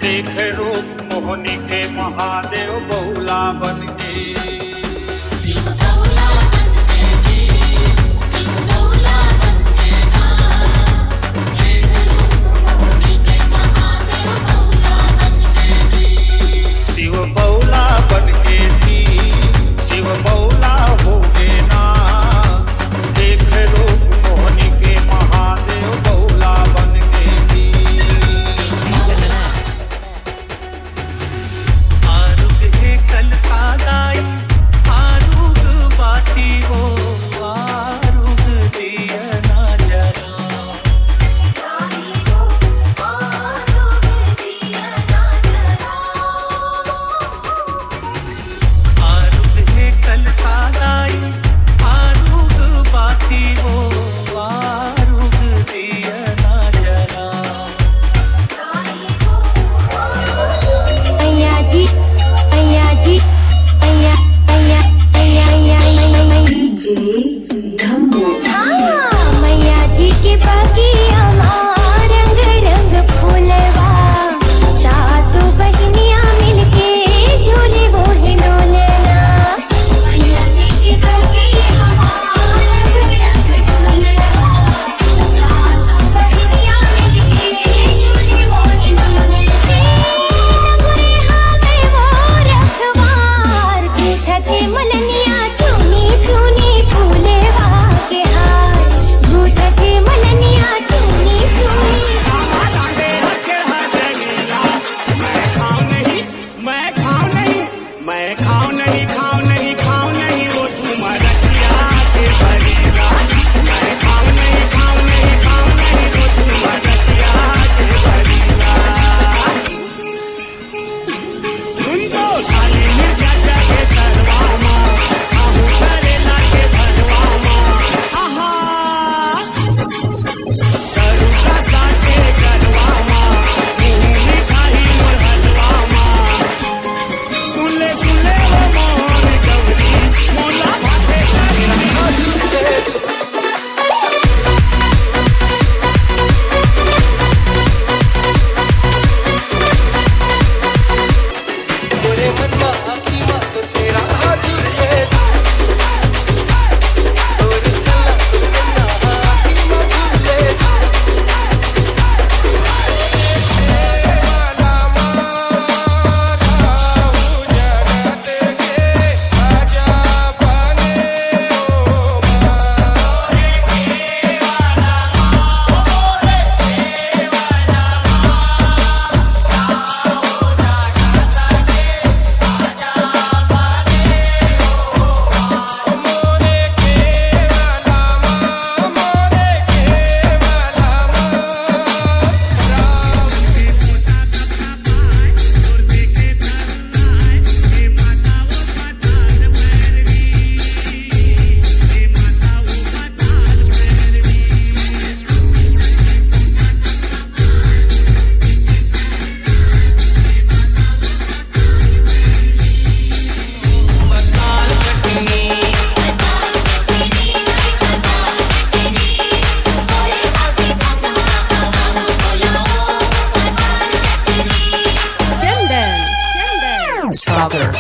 देख रूप मोहनी के महादेव बहुला बन के। शिव बहुला बन के थी, शिव बहुला हो गए ना। देख रूप मोहनी के महादेव बहुला बन के थी। आरुग है कल सादाई, आरुग बाती हो, आरुग दिया ना जरा। आरुग है कल सादाई, आरुग बाती हो, आरुग दिया ना जरा। अय्या जी अय्या जी अय्या अय्या अय्या अय्या मैया जी के बगिया रंग रंग फूलवा, सातों बहनियां मिलके झूले वो हिलोलेना। मैया जी के बगिया रंग रंग फूलवा, सातों बहनियां मिलके झूले वो हिलोलेना। रघुरे हाथे वो रखवार, गूंथते मलनिया चुनी चुनी फूलेवा के हार, गूंथते मलनिया चुनी चुनी। खाऊं नहीं वो तुम्हारा रखिया के भरेगा। मैं खाऊं नहीं वो तुम्हारा रखिया के भरेगा। सुन दो साली मिर्चा के सरवा माँ, आहू करेला के भरवा माँ। आहा करूँगा साथे करवा माँ, मुँह मिठाई मोर हलवा माँ। सुन ले वो मोहन गौरी, मोला भाते गोरे मनवा आखी मा तुर चेहरा झूले, तोर चला तुर कन्ना आखी मा झूले। वाला मारा उजरत के आजा बने ओ मोरे के वाला माँ, मोरे के वाला मसाल कटनी Chenden. Southern